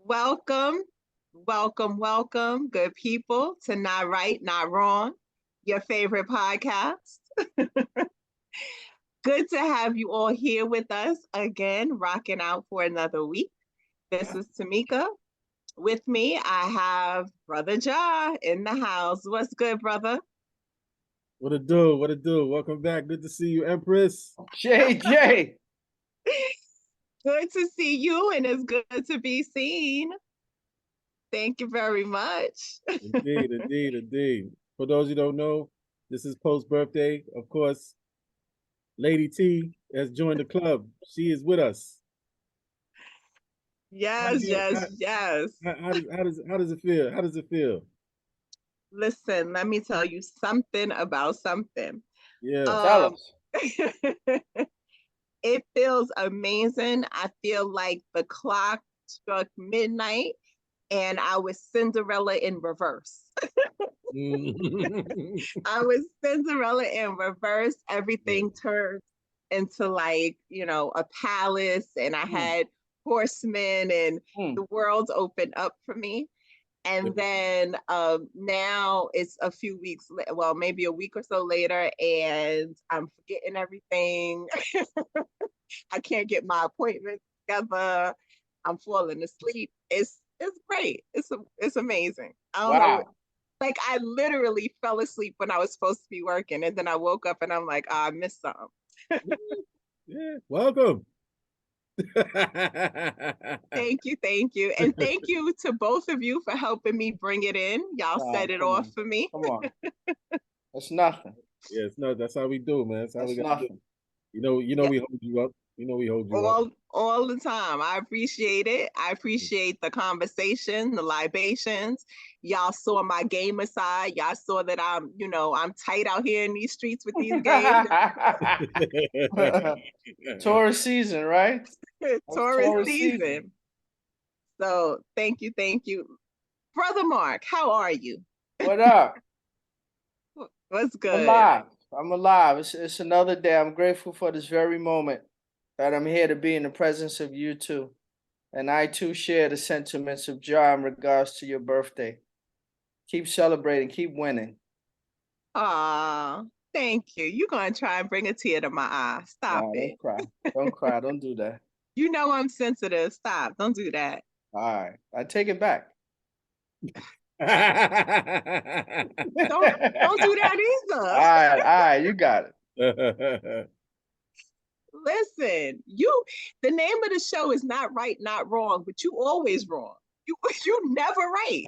Welcome, welcome, good people to Not Right, Not Wrong, your favorite podcast. Good to have you all here with us again, rocking out for another week. This is Tamika. With me, I have Brother Ja in the house. What's good, brother? What it do? What it do? Welcome back. Good to see you, Empress. JJ. Good to see you, and it's good to be seen. Thank you very much. Indeed. For those who don't know, this is post-birthday. Of course, Lady T has joined the club. She is with us. Yes. How does it feel? How does it feel? Listen, let me tell you something about something. Yeah. Tell us. It feels amazing. I feel like the clock struck midnight and I was Cinderella in reverse. I was Cinderella in reverse. Everything turned into a palace, and I had horsemen, and the world opened up for me. And then now it's a few weeks, well, maybe a week or so later, and I'm forgetting everything. I can't get my appointments together. I'm falling asleep. It's great. It's amazing. I don't know. Like, I literally fell asleep when I was supposed to be working, and then I woke up and I'm like, oh, I missed something. Yeah, welcome. Thank you. And thank you to both of you for helping me bring it in. Y'all set it off for me. Come on. That's nothing. Yeah, no, that's how we do, man. That's nothing. We hold you up. We hold you up. All the time. I appreciate it. I appreciate the conversation, the libations. Y'all saw my gamer side. Y'all saw that I'm tight out here in these streets with these games. Taurus season, right? Taurus season. So thank you. Brother Mark, how are you? What up? What's good? I'm alive. It's another day. I'm grateful for this very moment that I'm here to be in the presence of you two. And I too share the sentiments of joy in regards to your birthday. Keep celebrating, keep winning. Aw, thank you. You're going to try and bring a tear to my eye. Stop it. Don't cry. Don't do that. You know I'm sensitive. Stop. Don't do that. All right. I take it back. Don't do that either. All right. You got it. Listen, the name of the show is Not Right, Not Wrong, but you always wrong. You never right.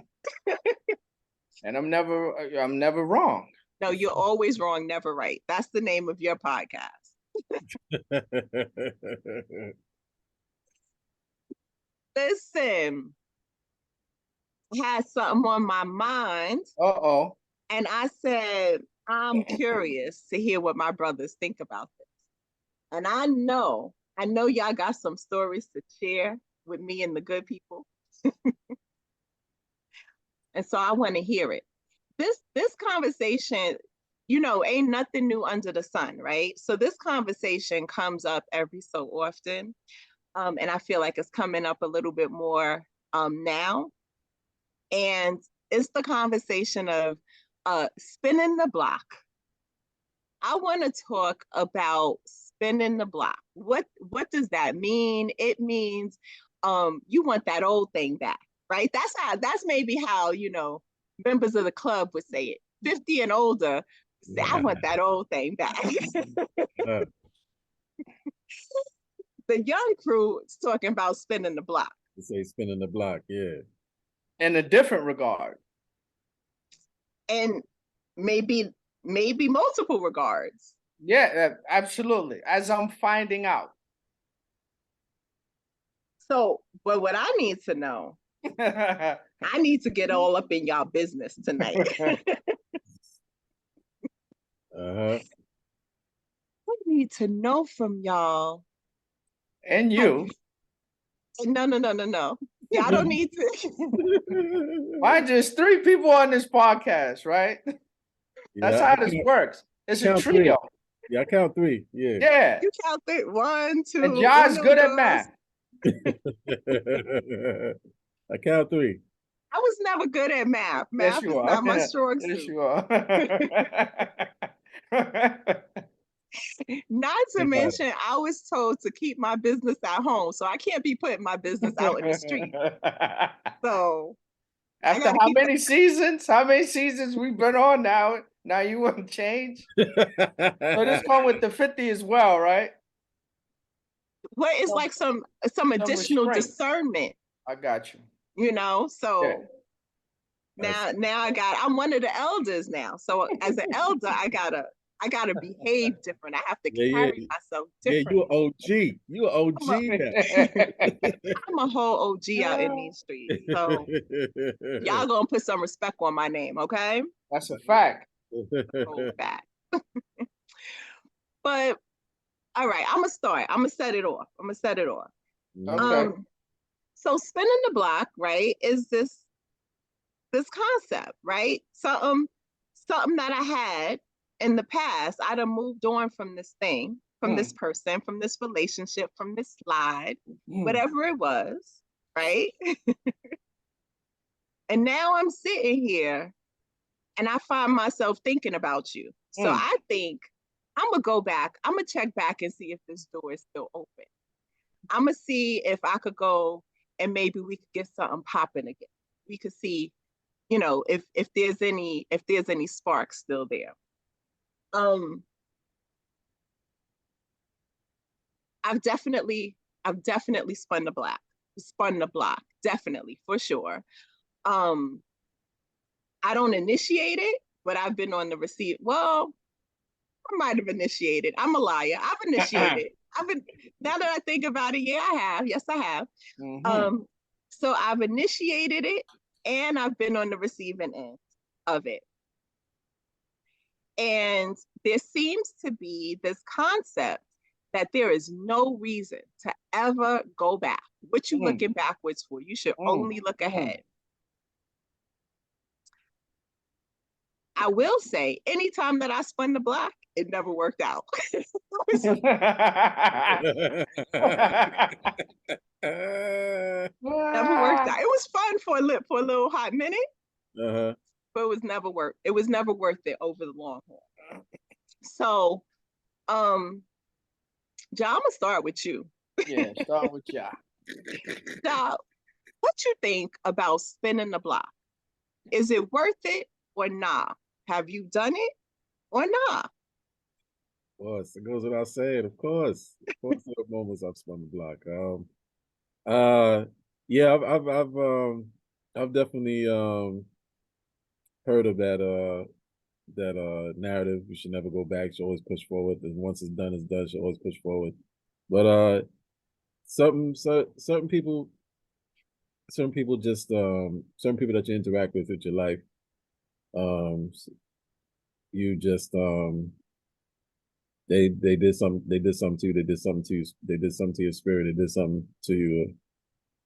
And I'm never wrong. No, you're always wrong, never right. That's the name of your podcast. Listen, I had something on my mind. Uh-oh. And I said, I'm curious to hear what my brothers think about this. And I know y'all got some stories to share with me and the good people. And so I want to hear it. This conversation, ain't nothing new under the sun, right? So this conversation comes up every so often. And I feel like it's coming up a little bit more now. And it's the conversation of spinning the block. I want to talk about spinning the block. What does that mean? It means you want that old thing back, right? That's maybe how, members of the club would say it. 50 and older, say, I want that old thing back. The young crew is talking about spinning the block. You say spinning the block, yeah. In a different regard. And maybe multiple regards. Yeah, absolutely. As I'm finding out. So, but what I need to know, I need to get all up in y'all business tonight. I need to know from y'all. And you. No. Y'all don't need to. Mind you, there's 3 people on this podcast, right? That's how this works. It's a trio. Yeah, I count 3. Yeah. Yeah. You count 3. 1, 2. And John's good at math. I count 3. I was never good at math. Yes, Math you is are. not my strong Yes, suit. you are. Not to Think about it. mention, I was told to keep my business at home, so I can't be putting my business out in the street. So I After got to how keep many seasons? How many seasons we've been on now? Now you want to change? So this come with the 50 as well, right? Well, it's Some, like some some additional restraints. discernment, I got you. you know. Yeah. So now I'm one of the elders now. So as an elder, I gotta behave different. I have to Yeah, carry myself yeah, you an differently. OG. You an I'm a, OG now. I'm a whole OG out in these streets. So y'all gonna put some respect on my name, okay? That's a fact. Go back. But all right, I'm gonna start. I'm gonna set it off. I'm gonna set it off. Okay. So spinning the block, right, is this concept, right? Something that I had in the past. I'd have moved on from this thing, from this person, from this relationship, from this slide, whatever it was, right? And now I'm sitting here and I find myself thinking about you. So I think I'm gonna go back. I'm gonna check back and see if this door is still open. I'm gonna see if I could go and maybe we could get something popping again. We could see, you know, if there's any sparks still there. Um, I've definitely spun the block, definitely for sure. Um, I don't initiate it, but I've been on the receipt. Well, I might have initiated. I'm a liar. I've initiated. I've been now that I think about it, yeah, I have. Yes, I have. So I've initiated it and I've been on the receiving end of it. And there seems to be this concept that there is no reason to ever go back. What you looking backwards for? You should only look ahead. I will say, anytime that I spun the block, it never worked out. Never worked out. It was fun for a little hot minute, but it was never worth. It was never worth it over the long haul. So, Ja, I'm gonna start with you. Yeah, start with Ja. Ja, what you think about spinning the block? Is it worth it or nah? Have you done it or nah? Of course, it goes without saying. Of course, there are moments I've spun the block. Yeah, I've definitely heard of that narrative. You should never go back. You should always push forward. And once it's done, you should always push forward. But certain people just certain people that you interact with your life, you just they did something to you, they did something to you, they did something to your spirit, they did something to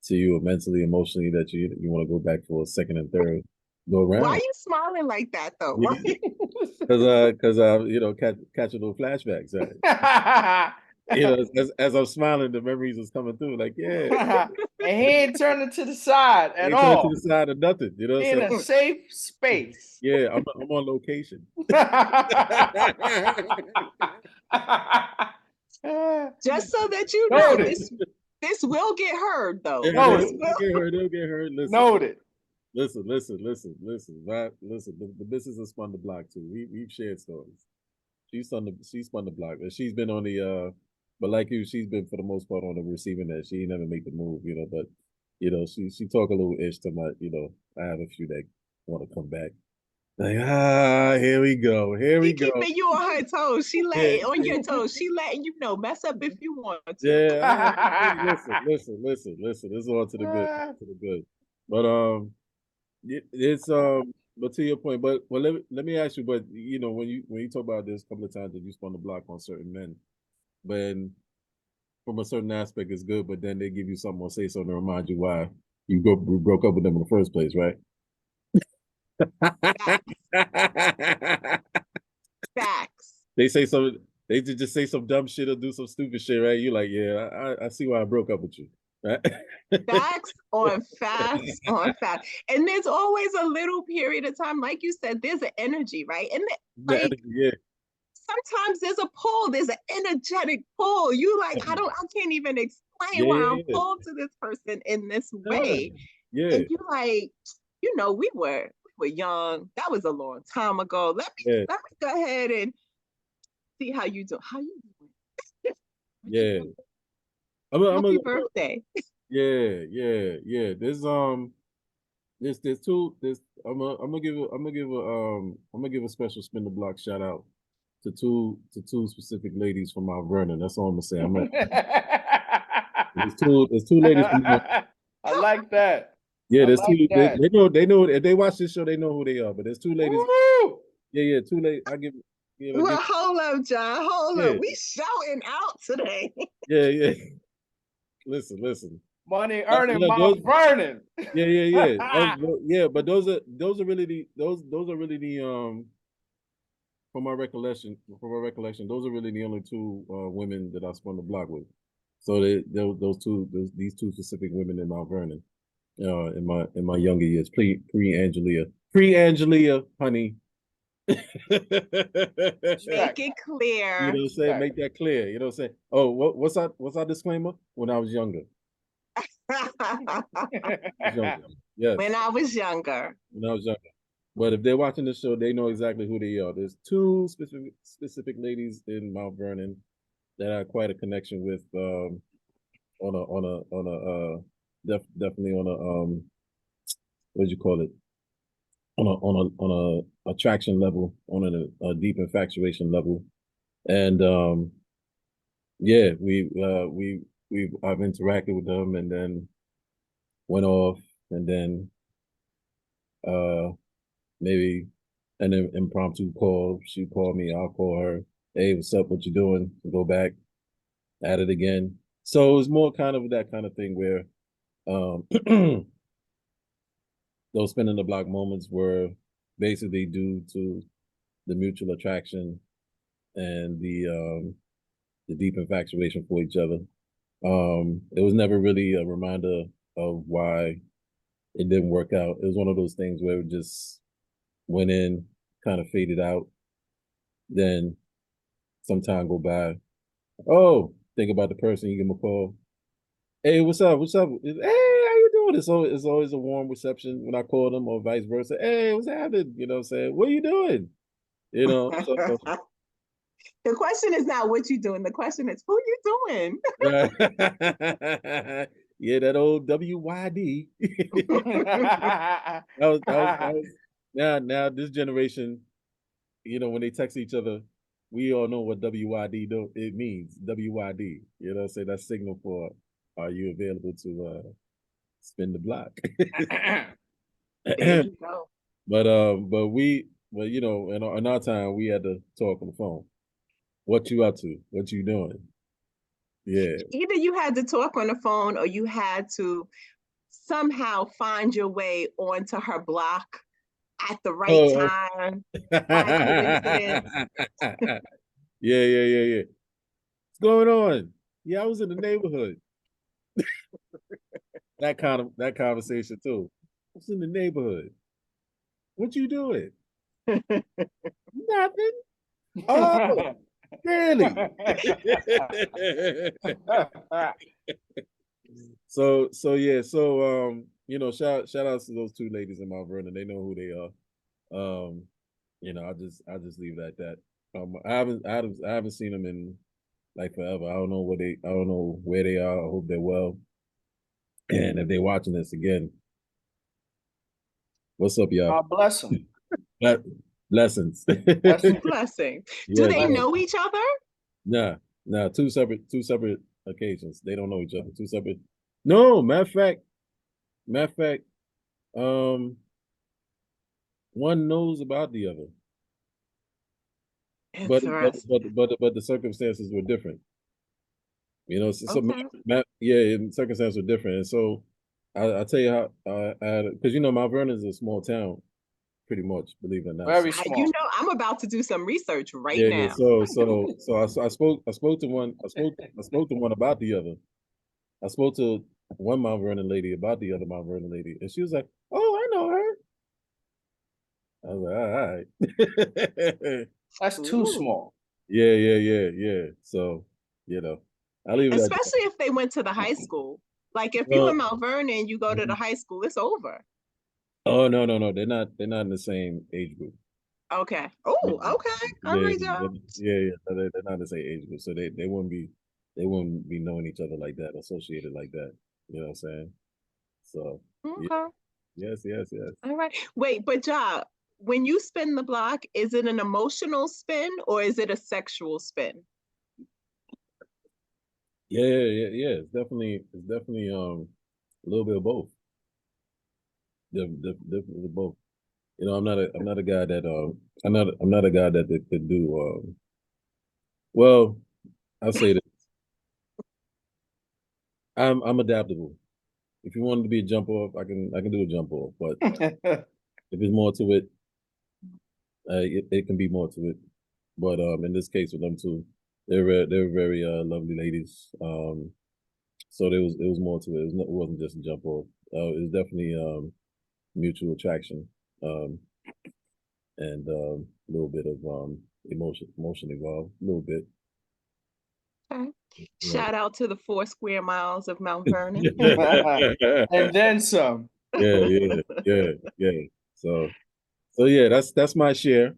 you mentally, emotionally, that you want to go back for a second and third go around. Why are you smiling like that though? Because you know, catch a little flashbacks. You know, as I'm smiling, the memories is coming through. Like, yeah, and he ain't turning to the side at ain't all. turn to the side of nothing. You know, In a safe space. Yeah, I'm on location. Just so that you know, this will get heard though. Yeah, they'll get heard. Listen, Noted. Listen. The business has spun the block too. We've shared stories. She spun the block. She's been on the but like you, she's been for the most part on the receiving end. She ain't never make the move, you know, but you know, she talk a little ish to my, you know, I have a few that want to come back. Like, here we go. She keeping you on her toes. She letting on your toes. She letting you know, mess up if you want to. Yeah. Listen. This is all to the good. But it's but to your point, but well, let me ask you, but you know, when you talk about this a couple of times that you spun the block on certain men, but from a certain aspect it's good, but then they give you something or say something to remind you why you broke up with them in the first place, right? Facts. They say something. they just say some dumb shit or do some stupid shit, right? You like, yeah, I see why I broke up with you. Right? Facts on facts on facts. And there's always a little period of time, like you said, there's an energy, right? And like Yeah, sometimes there's a pull, there's an energetic pull. You like, I can't even explain why I'm yeah, pulled to this person in this yeah, way. yeah, And you like, we were young. That was a long time ago. yeah, Let me go ahead and see how you do. How you doing? yeah. I'm a, Happy birthday. yeah. There's two. I'm gonna give a special spin the block shout out to two specific ladies from Mount Vernon. That's all I'm gonna say. There's two ladies from Mount. I like that. Yeah, I there's like two. that. They know if they watch this show, they know who they are. But there's two ladies. Woo! Yeah, two ladies. Well, hold up, John. Hold Yeah, up. We shouting out today. yeah. Listen. Money earning Yeah, those, Mount Vernon. yeah. Yeah, but those are really those are really the from my recollection, those are really the only two women that I spun the block with. So these two specific women in Mount Vernon, in my younger years, pre Angelia, honey. Make it You know clear. what I'm saying? Make that clear. You know what I'm saying? Oh, what's our disclaimer? When I was younger. Younger. Yes. When I was younger. When I was younger. But if they're watching this show, they know exactly who they are. There's two specific ladies in Mount Vernon that I have quite a connection with. Definitely on a what do you call it? On a attraction level, on a deep infatuation level, and yeah, I've interacted with them, and then went off, and then maybe an impromptu call. She called me, I'll call her. Hey, what's up? What you doing? Go back at it again. So it was more kind of that kind of thing where those spinning the block moments were basically due to the mutual attraction and the deep infatuation for each other. It was never really a reminder of why it didn't work out. It was one of those things where it just went in, kind of faded out. Then some time go by. Oh, think about the person, you give them a call. Hey, what's up? What's up? Hey, how you doing? It's always a warm reception when I call them, or vice versa. Hey, what's happening? You know what I'm saying? What are you doing? You know, so The question is not what you doing. The question is who you doing. yeah, that old WYD. That was now this generation, when they text each other, we all know what WYD it means. WYD. You know, say that's signal for are you available to spin the block? There you go. But in our time we had to talk on the phone. What you up to? What you doing? Yeah. Either you had to talk on the phone or you had to somehow find your way onto her block at the right Oh. time by coincidence. Yeah. What's going on? Yeah, I was in the neighborhood. that conversation too. I was in the neighborhood. What you doing? Nothing. Oh, really? Shout outs to those two ladies in Mount Vernon. They know who they are. I just leave it at that. I haven't seen them in like forever. I don't know where they are. I hope they're well. And if they're watching this again, what's up, y'all? God bless them. Blessings. Blessing. Do Yeah, they know each other? Nah. Two separate occasions. They don't know each other. Two separate. No, matter of fact, one knows about the other. But the circumstances were different. And circumstances were different. And so I tell you how, because Mount Vernon is a small town, pretty much, believe it or not. Very You small. know, I'm about to do some research right Yeah, yeah. now. I spoke to one. I spoke to one about the other. I spoke to one Mount Vernon lady about the other Mount Vernon lady, and she was like, "Oh, I know her." I was like, "All right." That's too Ooh. small. Yeah. So, I'll leave it at that. Especially if they went to the high school. Like if you Well, in Mount Vernon, you go to the mhm. high school, it's over. Oh no, they're not in the same age group. Okay. Yeah, Oh, okay. All yeah, right, y'all. they're not the same age group, so they wouldn't be knowing each other like that, associated like that. You know what I'm saying? So yeah, Okay. yes. All right. Wait, but Ja, when you spin the block, is it an emotional spin or is it a sexual spin? Yeah. It's definitely a little bit of both. Definitely both. I'm not a guy that I'm not a guy that could do well, I'll say that I'm adaptable. If you wanted to be a jump off, I can do a jump off, but if there's more to it, it can be more to it. But in this case with them two, they're very lovely ladies. So it was more to it. It wasn't just a jump off. It was definitely mutual attraction, and a little bit of emotion involved, a little bit. Okay. Right. Shout out to the 4 square miles of Mount Vernon. And then some. Yeah. So yeah, that's my share.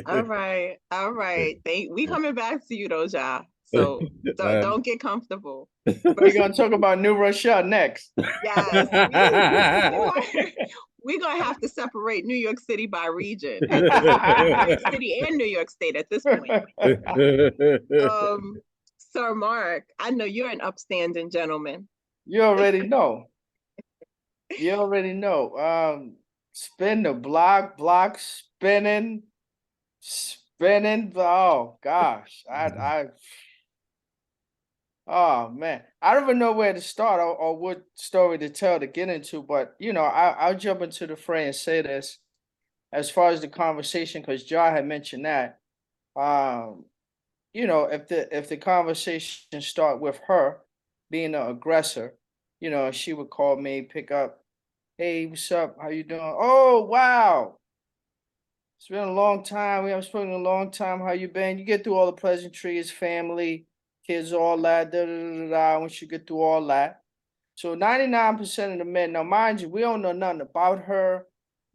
All right. All right. We coming back to you though, Ja. So Uh, don't get comfortable. We're First, gonna talk about New Rochelle next. yes, we gonna, we gonna have to separate New York City by region at this point. New York City and New York State at this point. Sir Mark, I know you're an upstanding gentleman. You already know. You already know. Spin the block, spinning. Oh gosh, oh man, I don't even know where to start or what story to tell to get into. But I'll jump into the fray and say this as far as the conversation, because Jar had mentioned that. Um, if the conversation start with her being the aggressor, she would call me, pick up, hey, what's up? How you doing? Oh, wow. It's been a long time. We haven't spoken in a long time. How you been? You get through all the pleasantries, family, kids, all that, once you get through all that. So 99% of the men, now mind you, we don't know nothing about her,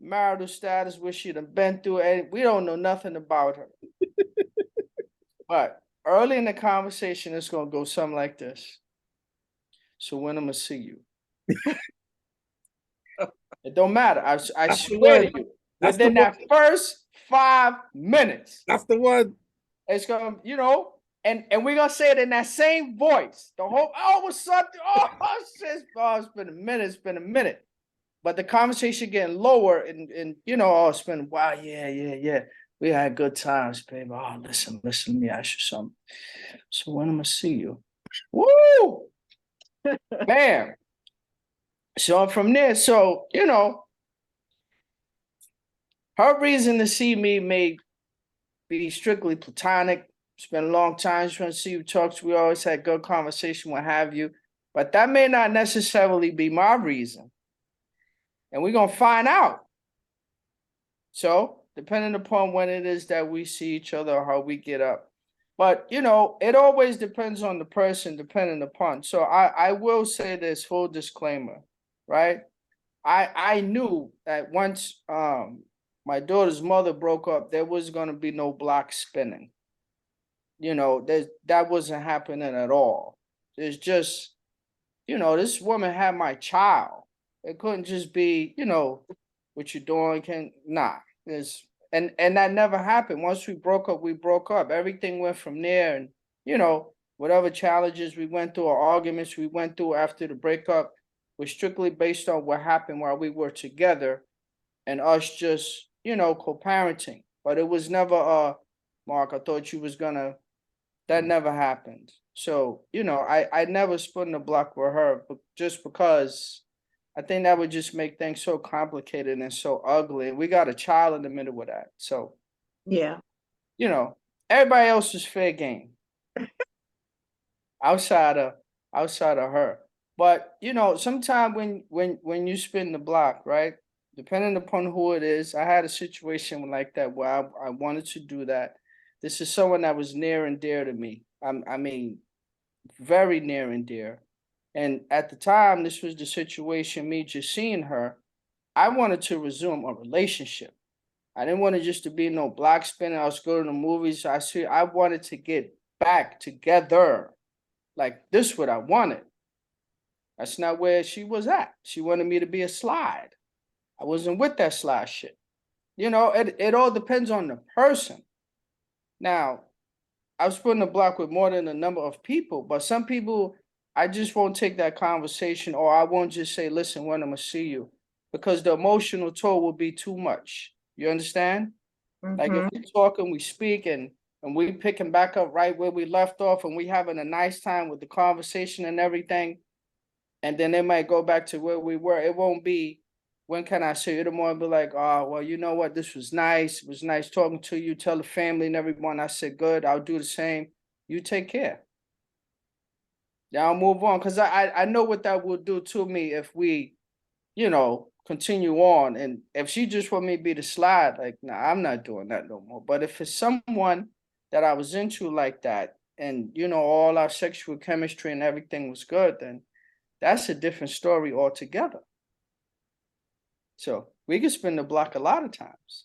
marital status, what she done been through, and we don't know nothing about her. But early in the conversation, it's gonna go something like this. So when I'm gonna see you? It don't matter. I that's the swear one. to you, That's the within one. that first 5 minutes, That's the one. it's gonna, and we're gonna say it in that same voice. The whole what's up? Oh shit, it's been a minute, it's been a minute. But the conversation getting lower and it's been wow, yeah. We had good times, baby. Oh, listen, let me ask you something. So when I'm gonna see you? Woo! Bam. So from there, her reason to see me may be strictly platonic. It's been a long time. She's trying to see you, talk to. We always had good conversation, what have you. But that may not necessarily be my reason. And we're gonna find out. So, depending upon when it is that we see each other or how we get up. But it always depends on the person, depending upon. So I will say this full disclaimer, right? I knew that once my daughter's mother broke up, there was gonna be no block spinning. That wasn't happening at all. It's just, this woman had my child. It couldn't just be, what you doing can nah. It's and that never happened. Once we broke up, we broke up. Everything went from there, and whatever challenges we went through or arguments we went through after the breakup was strictly based on what happened while we were together and us just, co-parenting. But it was never Mark, I thought you was gonna that never happened. So, I never split in the block with her, but just because I think that would just make things so complicated and so ugly. And we got a child in the middle of that. So, Yeah. you know, everybody else is fair game outside of her. But you know, sometimes when you spin the block, right? Depending upon who it is, I had a situation like that where I wanted to do that. This is someone that was near and dear to me. I mean, very near and dear. And at the time, this was the situation, me just seeing her, I wanted to resume a relationship. I didn't want it just to be no block spinning. I was going to the movies. I wanted to get back together. Like this what I wanted. That's not where she was at. She wanted me to be a slide. I wasn't with that slide shit. You know, it all depends on the person. Now, I was put in a block with more than a number of people, but some people, I just won't take that conversation, or I won't just say, listen, when I'm gonna see you, because the emotional toll will be too much. You understand? Like if Mm-hmm. we talk and we speak and we picking back up right where we left off and we having a nice time with the conversation and everything, and then they might go back to where we were. It won't be, when can I say it? It'll more be like, oh, well, you know what? This was nice. It was nice talking to you. Tell the family and everyone. I said, good. I'll do the same. You take care. Yeah, I'll move on. Cause I know what that will do to me if we, you know, continue on. And if she just want me to be the slide, like, nah, I'm not doing that no more. But if it's someone that I was into like that, and you know, all our sexual chemistry and everything was good, then that's a different story altogether. So we could spin the block a lot of times.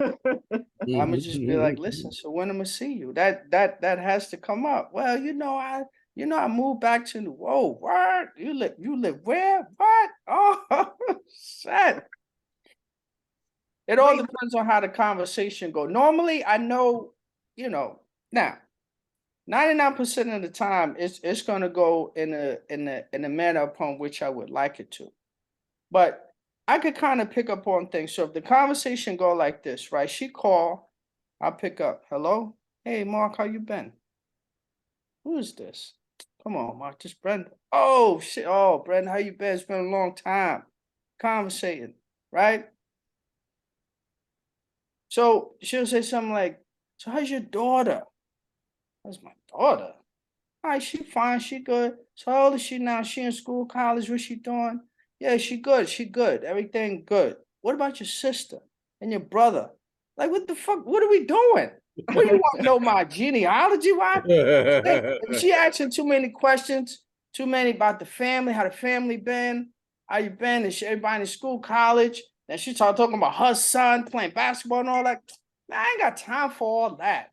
I'ma just be like, listen, so when I'ma see you? That has to come up. Well, I moved back to the whoa, what? You live where? What? Oh shit. It all Wait. depends on how the conversation go. Normally, I know, you know, now 99% of the time it's gonna go in a manner upon which I would like it to. But I could kind of pick up on things. So if the conversation go like this, right? She call, I'll pick up. Hello? Hey, Mark, how you been? Who is this? Come on, Mark, this Brenda. Oh, shit. Oh, Brenda, how you been? It's been a long time. Conversating, right? So she'll say something like, so how's your daughter? How's my daughter? All right, she fine, she good. So how old is she now? She in school, college, what she doing? Yeah, she good, she good. Everything good. What about your sister and your brother? Like, what the fuck? What are we doing? What do you want to know my genealogy? Why? If she asking too many questions, too many about the family, how the family been, how you been, is everybody in school, college? Then she start talking about her son playing basketball and all that. Man, I ain't got time for all that.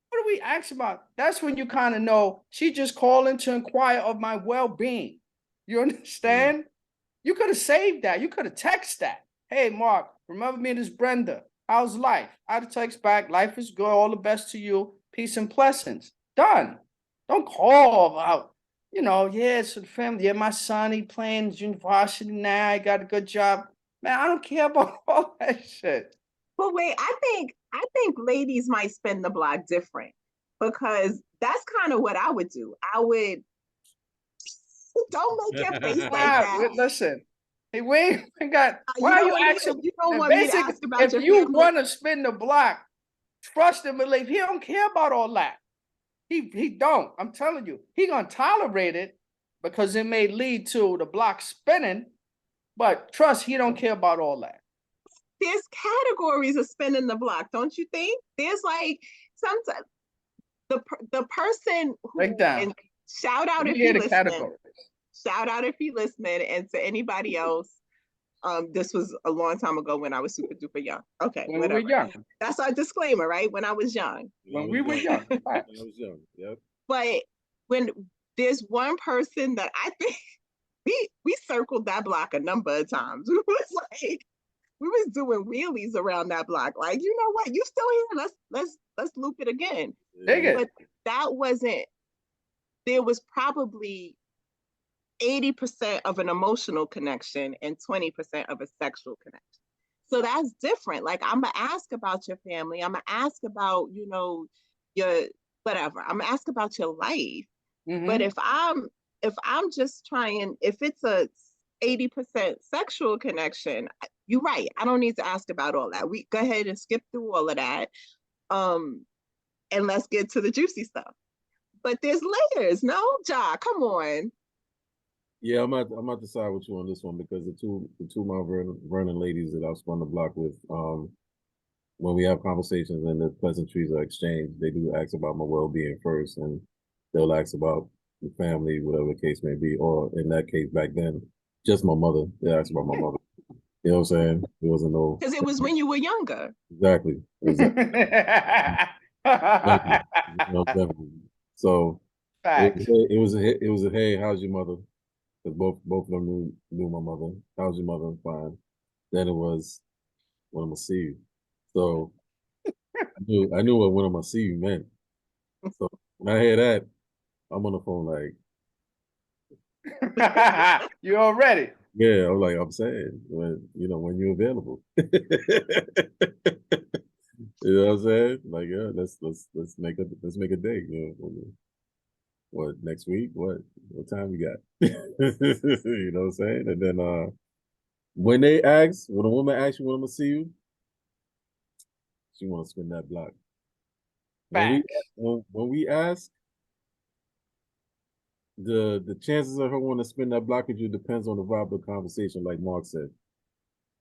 What do we ask about? That's when you kind of know she just calling to inquire of my well-being. You understand? You could have saved that. You could have texted that. Hey, Mark, remember me and this Brenda. How's life? I'd have text back. Life is good. All the best to you. Peace and blessings. Done. Don't call about, yeah, it's the family. Yeah, my son, he playing university now. I got a good job. Man, I don't care about all that shit. But wait, I think ladies might spin the block different because that's kind of what I would do. I would don't make your face like that. Listen. Hey, we got. You Why are don't you want me to, asking? you don't want me to Basically, ask about if your you family. want to spin the block, trust and believe. He don't care about all that. He don't. I'm telling you, he gonna tolerate it because it may lead to the block spinning. But trust, he don't care about all that. There's categories of spinning the block, don't you think? There's like sometimes the person who, Break down. and shout out Let if me hear you the listening. categories. Shout out if you listening, and to anybody else. This was a long time ago when I was super duper young. Okay, When whatever. we were young. That's our disclaimer, right? When I was young. When we were young. I was young. Yep. But when there's one person that I think we circled that block a number of times. We was like, we was doing wheelies around that block. Like, you know what? You still here? Let's loop it again. Dig it. But that wasn't. There was probably 80% of an emotional connection and 20% of a sexual connection. So that's different. Like, I'm gonna ask about your family. I'm gonna ask about, your whatever. I'm gonna ask about your life. But if I'm just trying, if it's a 80% sexual connection, you're right. I don't need to ask about all that. We go ahead and skip through all of that. And let's get to the juicy stuff. But there's layers, no? Ja, come on. Yeah, I'm at the side with you on this one because the two Mount Vernon ladies that I've spun the block with, when we have conversations and the pleasantries are exchanged, they do ask about my well-being first, and they'll ask about the family, whatever the case may be, or in that case back then, just my mother. They asked about my mother. You know what I'm saying? There wasn't no Because it was when you were younger. exactly. Exactly. You know, definitely. So Facts. it was a hey, how's your mother? Because both of them knew my mother. How's your mother? Fine. Then it was when I'm gonna see you. So I knew what when I'm gonna see you meant. So when I hear that, I'm on the phone like, You already. yeah, I'm saying when when you're available. You know what I'm saying? Like, yeah, let's make a date. What next week? What time we got? You know what I'm saying? And then when a woman asks you when I'm gonna see you, she wanna spin that block. Facts. When we ask, the chances of her wanting to spin that block with you depends on the vibe of the conversation, like Mark said.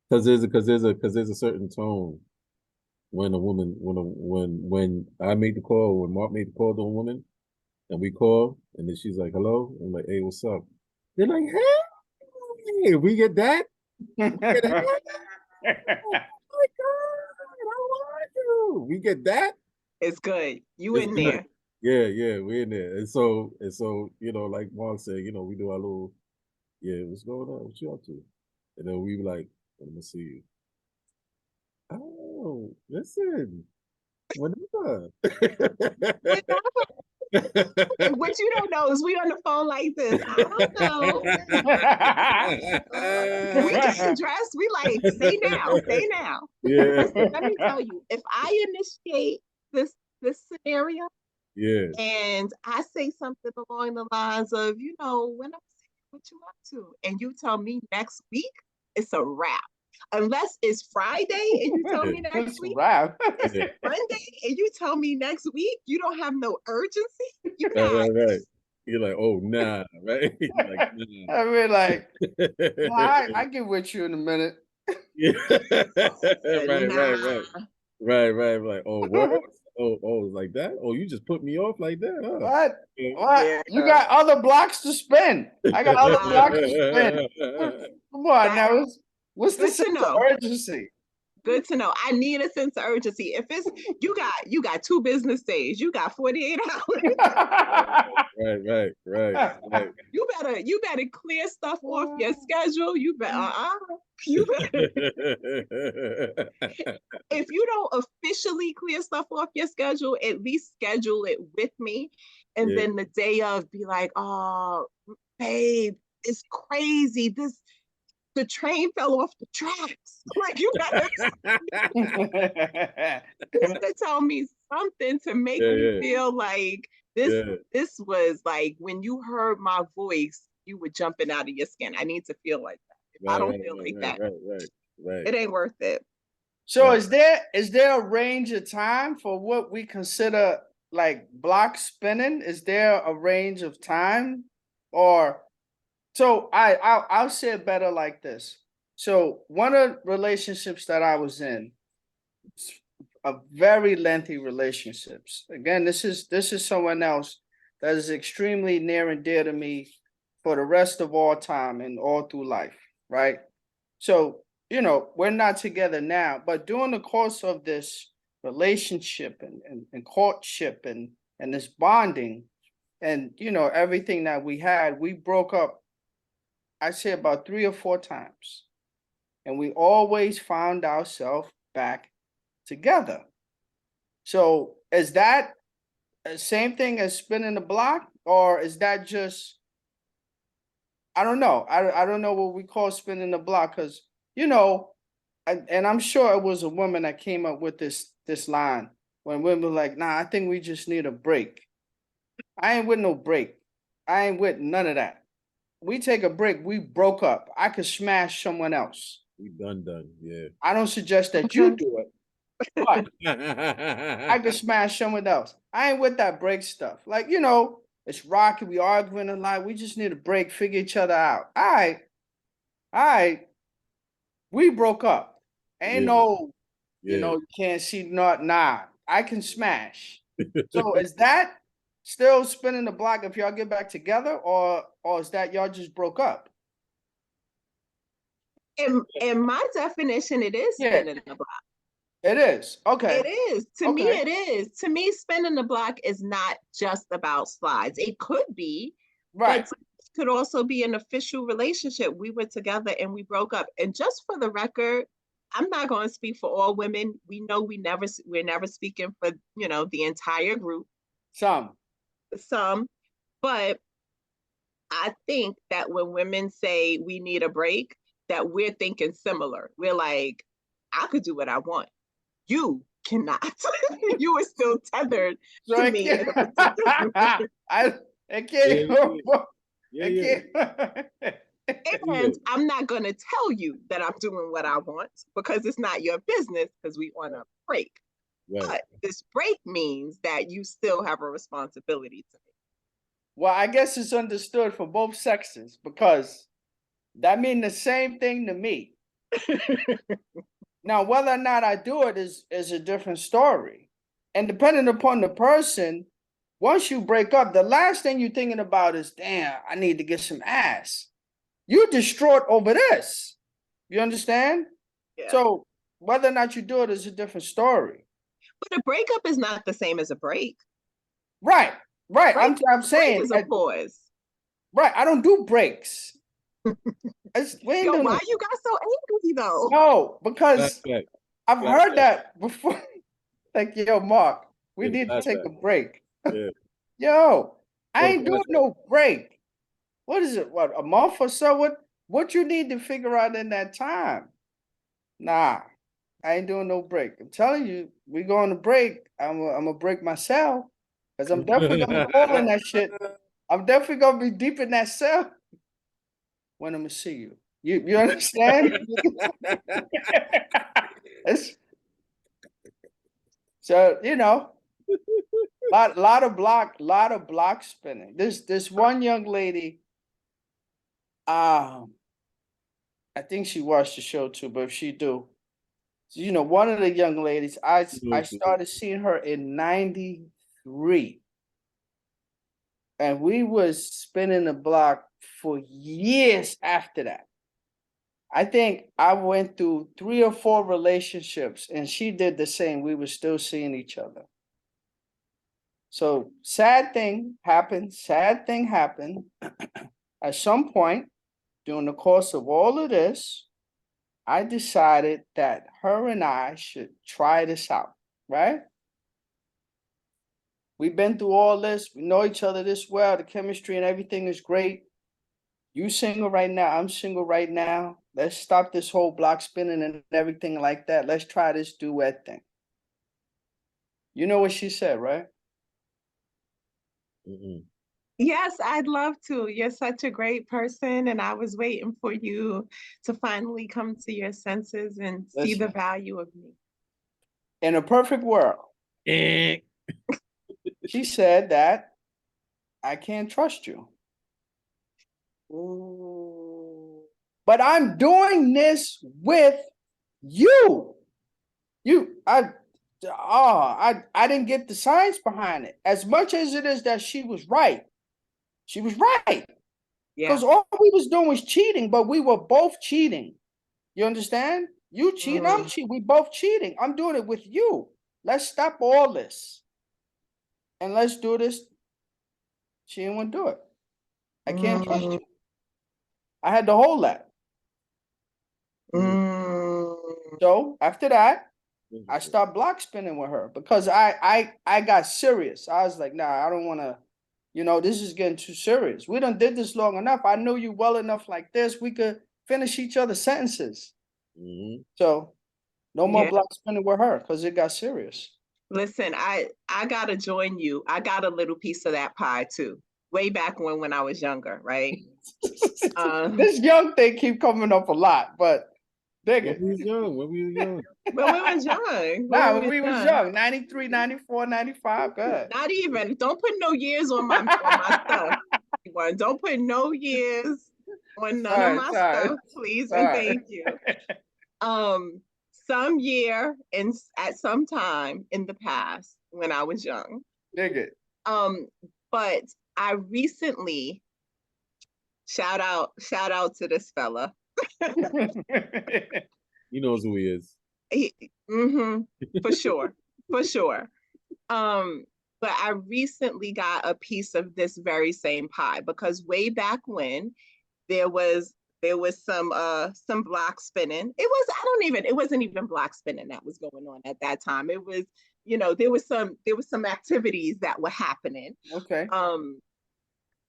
Because there's a certain tone when a woman when I made the call, when Mark made the call to a woman, and we call, and then she's like, "Hello," I'm like, "Hey, what's up?" They're like, "Hey, we get that." We get that? Oh my God, how are you? We get that? It's good. You It's in good. there. Yeah, we're in there. And so, like Mark said, we do our little, yeah, what's going on? What you up to? And then we were like, let me see you. Oh, listen, whenever. What you don't know is we on the phone like this. I don't know. We getting dressed. We like, say now, say now. Yeah, Listen, let me tell you, if I initiate this scenario yeah. and I say something along the lines of, when I'm saying what you up to, and you tell me next week, it's a wrap. Unless it's Friday and you tell me next It's week, rap. it's Monday and you tell me next week, you don't have no urgency. You Right, not. right, right. You're like, oh nah, right? You're like, nah. I mean, like, I get with you in a minute. Yeah. Right, right, Nah. right. Right. Like, oh, what? Oh, it's like that? Oh, you just put me off like that, huh? What? Yeah. What? Yeah. You got other blocks to spin. I got other blocks to spin. Come on That now. What's the good to sense of know. urgency? Good to know. I need a sense of urgency. If it's you got 2 business days, you got 48 hours. Right. You better clear stuff off your schedule. You better if you don't officially clear stuff off your schedule, at least schedule it with me. And Yeah. then the day of be like, oh babe, it's crazy. The train fell off the tracks. Like you gotta tell me something to make me Yeah. feel like this Yeah. this was like when you heard my voice, you were jumping out of your skin. I need to feel like that. If I don't feel like that, Right. it ain't worth it. So is there a range of time for what we consider like block spinning? Is there a range of time? Or so I'll say it better like this. So one of the relationships that I was in, a very lengthy relationships. Again, this is someone else that is extremely near and dear to me for the rest of all time and all through life, right? So, we're not together now, but during the course of this relationship and courtship and this bonding and everything that we had, we broke up, I'd say about 3 or 4 times. And we always found ourselves back together. So is that the same thing as spinning the block, or is that just I don't know. I don't know what we call spinning the block because and I'm sure it was a woman that came up with this line when women were like, "Nah, I think we just need a break." I ain't with no break. I ain't with none of that. we take a break, we broke up, I could smash someone else. We done, yeah. I don't suggest that you do it, but I could smash someone else. I ain't with that break stuff. Like, you know, it's rocky, we arguing a lot. We just need a break, figure each other out. All right. We broke up. Ain't Yeah. no, you Yeah. know, you can't see not nah. I can smash. So is that still spinning the block if y'all get back together, or is that y'all just broke up? In my definition, it is Yeah. spinning the block. It is. Okay. It is. To me, Okay. it is. To me, spinning the block is not just about slides. It could be, Right. but it could also be an official relationship. We were together and we broke up. And just for the record, I'm not going to speak for all women. We know we're never speaking for, you know, the entire group. Some. But I think that when women say we need a break, that we're thinking similar. We're like, I could do what I want. You cannot. You are still tethered So to it me. can't, it Yeah. And I'm not going to tell you that I'm doing what I want because it's not your business because we on a break. Right. But this break means that you still have a responsibility to me. Well, I guess it's understood for both sexes because that means the same thing to me. Now, whether or not I do it is a different story. And depending upon the person, once you break up, the last thing you're thinking about is, damn, I need to get some ass. You're distraught over this. You understand? Yeah. So whether or not you do it is a different story. But a breakup is not the same as a break. Right. I'm saying, break is a pause. Right. I don't do breaks. Yo, why you got so angry though? No, because I've heard that before. Like, yo, Mark, we need to take a break. Yeah. Yo, I ain't doing no break. What is it? What, a month or so? What you need to figure out in that time? Nah, I ain't doing no break. I'm telling you, we going to break. I'm gonna break myself because I'm definitely gonna fall in that shit. I'm definitely gonna be deep in that cell when I'm gonna see you. You understand? So you know, lot of block spinning. This one young lady. I think she watched the show too, but if she do, you know, one of the young ladies, I started seeing her in '93. And we was spinning the block for years after that. I think I went through 3 or 4 relationships and she did the same. We were still seeing each other. So sad thing happened. At some point during the course of all of this, I decided that her and I should try this out, right? We've been through all this. We know each other this well. The chemistry and everything is great. You single right now. I'm single right now. Let's stop this whole block spinning and everything like that. Let's try this duet thing. You know what she said, right? Yes, I'd love to. You're such a great person, and I was waiting for you to finally come to your senses and see the value of me. In a perfect world, she said that I can't trust you. Ooh. But I'm doing this with you. I didn't get the science behind it. As much as it is that she was right. She was right. Because all we was doing was cheating, but we were both cheating. You understand? You cheating, I'm cheating. We both cheating. I'm doing it with you. Let's stop all this. And let's do this. She didn't want to do it. I can't trust you. I had to hold that. So after that, I stopped block spinning with her because I got serious. I was like, nah, I don't want to, you know, this is getting too serious. We done did this long enough. I knew you well enough like this. We could finish each other's sentences. So no more block spinning with her because it got serious. Listen, I gotta join you. I got a little piece of that pie too. way back when I was younger, right? This young thing keep coming up a lot, but dig When it. we was young, when we was young. When we was young, Nah, when we was young, 93, 94, 95, good. Not even. Don't put no years on my stuff. Don't put no years on none of my Sorry. stuff, please and Sorry. thank you. Some year and at some time in the past when I was young. Dig it. But I recently shout out to this fella. He knows who he is. For sure, for sure. But I recently got a piece of this very same pie because way back when there was some block spinning. It wasn't even block spinning that was going on at that time. It was, there was some activities that were happening. Okay.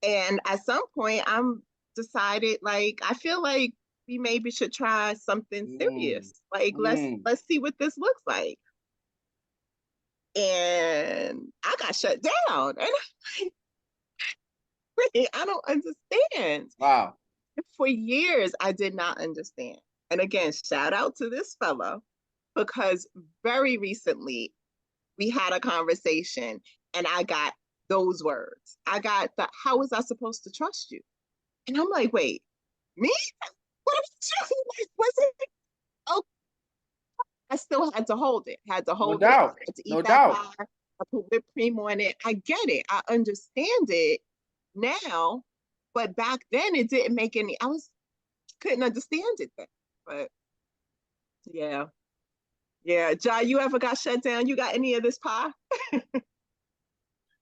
And at some point I'm decided, like, I feel like we maybe should try something serious. Like, let's see what this looks like. And I got shut down. And I'm like, I don't understand. Wow. For years, I did not understand. And again, shout out to this fellow, because very recently we had a conversation and I got those words. I got the, how was I supposed to trust you? And I'm like, wait, me? What about you? Was it? Oh, I still had to hold it. Had to hold it. doubt. Had to eat No that doubt. pie. I put whipped cream on it. I get it. I understand it now, but back then it didn't make any. Couldn't understand it then. But yeah, yeah. Ja, you ever got shut down? You got any of this pie?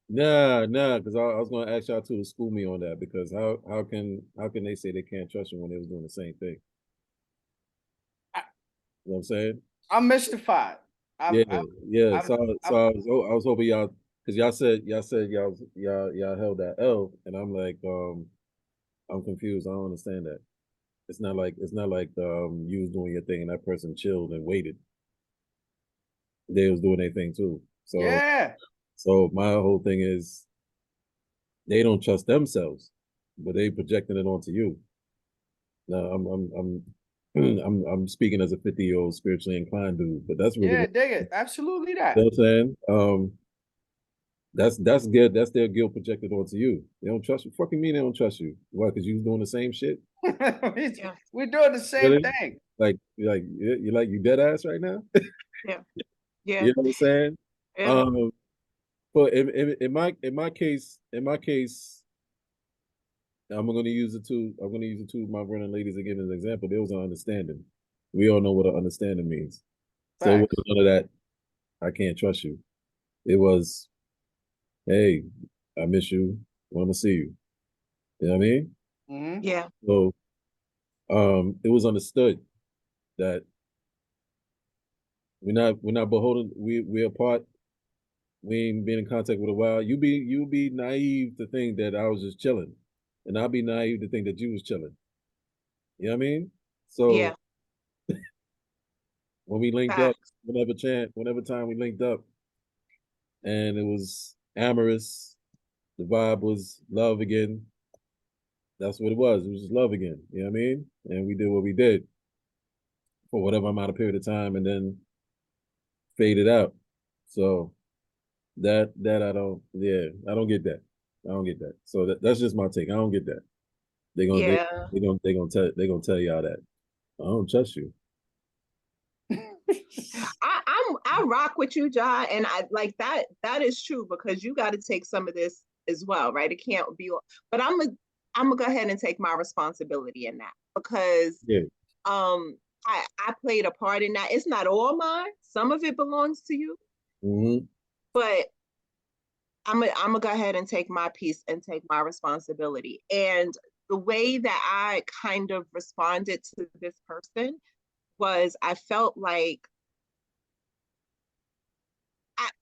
Nah, because I was gonna ask y'all to school me on that, because how can they say they can't trust you when they was doing the same thing? You know what I'm saying? I'm mystified. Yeah. So I was hoping y'all, because y'all said y'all held that L, and I'm like, I'm confused. I don't understand that. It's not like you was doing your thing and that person chilled and waited. They was doing their thing too. So Yeah. so my whole thing is they don't trust themselves, but they projecting it onto you. Now I'm speaking as a 50-year-old spiritually inclined dude, but that's really Yeah, dig it. Absolutely that. you know what I'm saying. That's good. That's their guilt projected onto you. They don't trust you. Fucking me, they don't trust you. Why? Because you was doing the same shit. We're doing the same Really? thing. Like you dead ass right now. Yeah, yeah, You know what I'm saying? yeah. But in my case, I'm gonna use the two. I'm gonna use the two of my running ladies again as an example. There was an understanding. We all know what an understanding means. So it wasn't none of that. I can't trust you. It was, hey, I miss you. Want to see you. You know what I mean? Mm-hmm. Yeah. So, it was understood that we're not beholden. We're apart. We ain't been in contact with a while. You be naive to think that I was just chilling, and I'll be naive to think that you was chilling. You know what I mean? So Yeah. when we linked up, Facts. whenever time we linked up, and it was amorous, the vibe was love again. That's what it was. It was just love again. You know what I mean? And we did what we did for whatever amount of period of time, and then faded out. So that I don't get that. I don't get that. So that's just my take. I don't get that. Yeah. They gonna tell y'all that. I don't trust you. I rock with you, Ja, and I like that. That is true, because you got to take some of this as well, right? It can't be all, but I'm gonna go ahead and take my responsibility in that, because Yeah. I played a part in that. It's not all mine. Some of it belongs to you, Mm-hmm. but I'm gonna go ahead and take my piece and take my responsibility. And the way that I kind of responded to this person was, I felt like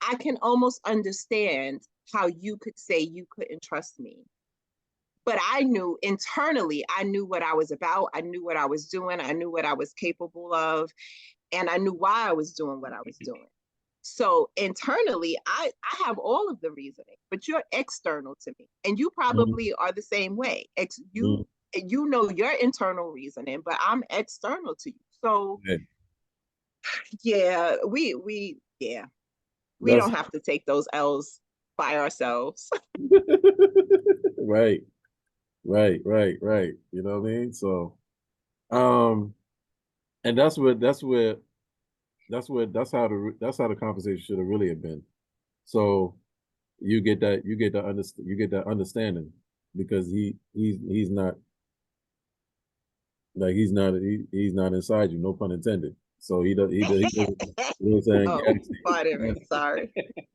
I can almost understand how you could say you couldn't trust me. But I knew internally, I knew what I was about. I knew what I was doing. I knew what I was capable of. And I knew why I was doing what I was doing. So internally, I have all of the reasoning, but you're external to me, and you Mhm. probably are the same way. You know your internal reasoning, but I'm external to you. So Yeah. yeah, we That's don't have to take those L's by ourselves. right, right. You know what I mean? So, um, and that's how the conversation should have really have been. So you get that understanding because he's not like he's not inside you, no pun intended. So he doesn't, you know what I'm saying, Oh, pardon me. Sorry.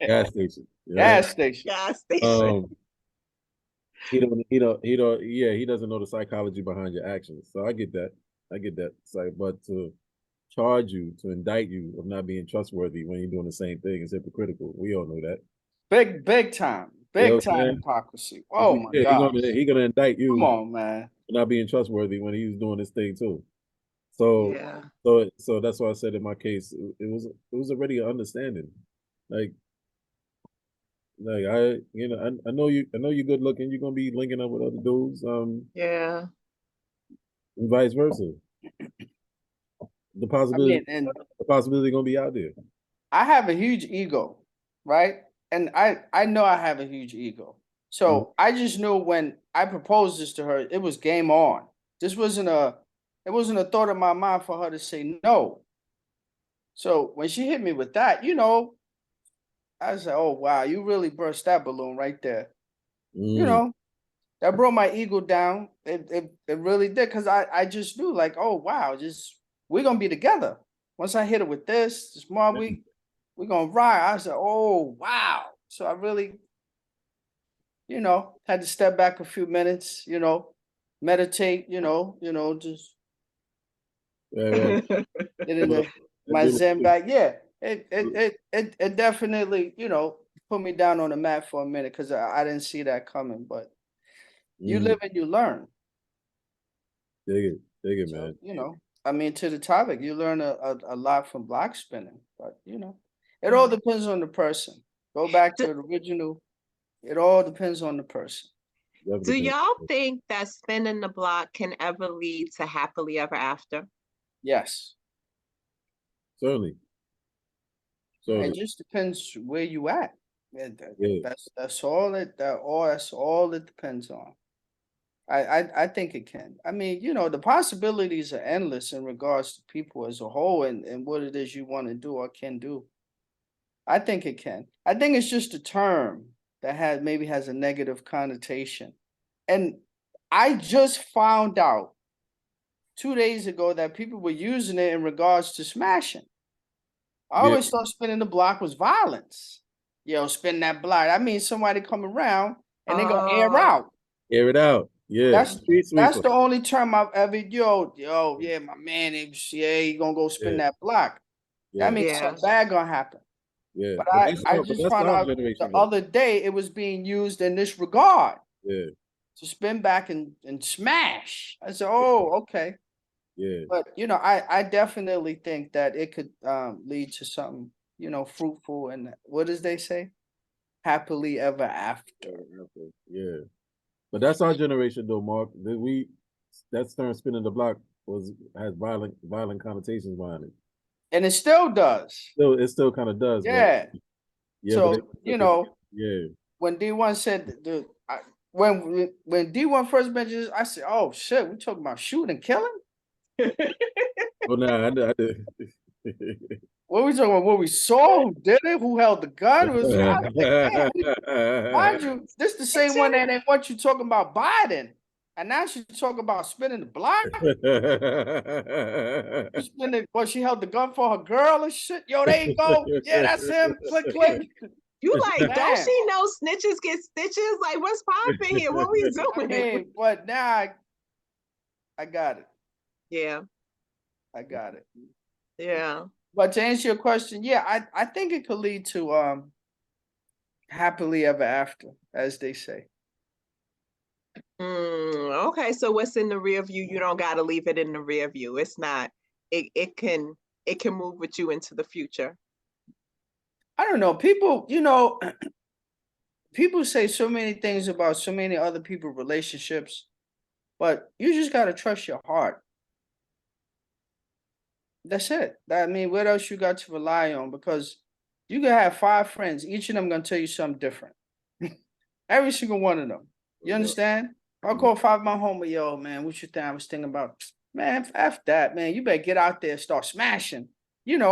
gas station, you know. Gas station. Gas station. Um, yeah, he doesn't know the psychology behind your actions. So I get that. So, but to charge you, to indict you of not being trustworthy when you're doing the same thing is hypocritical. We all know that. Big time. You know Big what I'm time saying? hypocrisy. Oh my Yeah, gosh. he gonna indict Come you on, man. for not being trustworthy when he was doing this thing too. So Yeah. so that's why I said in my case it was already an understanding. Like I know you're good looking. You're gonna be linking up with other dudes. Yeah. And vice versa. The I possibility mean, and the possibility gonna be out there. I have a huge ego, right? And I know I have a huge ego. Mhm. So I just knew when I proposed this to her, it was game on. This wasn't a it wasn't a thought in my mind for her to say no. So when she hit me with that, I was like, oh wow, you really burst that balloon right there. You Mm, know, that brought my ego down. It really did because I just knew like, oh wow, just we're gonna be together. Once I hit it with this tomorrow we're gonna ride. I said, oh wow. So I really, had to step back a few minutes, meditate, just right. get in Well, my Zen back. Yeah. It definitely, put me down on the mat for a minute because I didn't see that coming. But you mm, live and you learn. dig it, So, man. I mean, to the topic, you learn a lot from block spinning, but it all Yeah. depends on the person. Go back Do, to the original. It all depends on the person. do Definitely y'all think that spinning the block can ever lead to happily ever after? Yes. certainly, It certainly, just depends where you at. Yeah, yeah, that's all it depends on. I think it can. I mean, the possibilities are endless in regards to people as a whole and what it is you want to do or can do. I think it can. I think it's just a term that maybe has a negative connotation. And I just found out 2 days ago that people were using it in regards to smashing. I yeah, always thought spinning the block was violence. Spin that block. I mean somebody come around and they gonna air Oh, out. air it out. Yeah, That's street that's sweeper. the only term I've ever yeah, my man, yeah, he gonna go spin Yeah, that block. That yeah, means yeah. something bad gonna happen. yeah. But But I just that's found our out the generation though. other day it was being used in this regard Yeah, to spin back and smash. I said, oh, okay. yeah, But I definitely think that it could lead to something, fruitful and what does they say? Happily ever after. yeah. But that's our generation though, Mark. That term spinning the block has violent connotations behind it. And it still does. It still kind of does, but Yeah. yeah, but So, yeah. when D1 said when D1 first mentioned this, I said, "Oh shit, we talking about shooting and killing? Oh no, I did. What we talking about? What we saw? Who did it? Who held the gun? I was like, damn. Mind you, this the same one that ain't want you talking about Biden, and now she talking about spinning the block. She spinning, well, she held the gun for her girl and shit. Yo, there you go. Yeah, that's him. Click, click. You like, don't Man, she know snitches get stitches? Like, what's popping here? What we I doing? mean, but now I got it. Yeah, I got it. yeah. But to answer your question, yeah, I think it could lead to happily ever after, as they say. Okay, so what's in the rear view? You don't gotta leave it in the rear view. It's not. It can move with you into the future. I don't know. People, people say so many things about so many other people's relationships, but you just gotta trust your heart. That's it. I mean, what else you got to rely on? Because you can have 5 friends, each of them gonna tell you something different. Every single one of them. You understand? I'll call 5 of my homie, yo, man, what you think? I was thinking about, man, F that, man. You better get out there and start smashing. It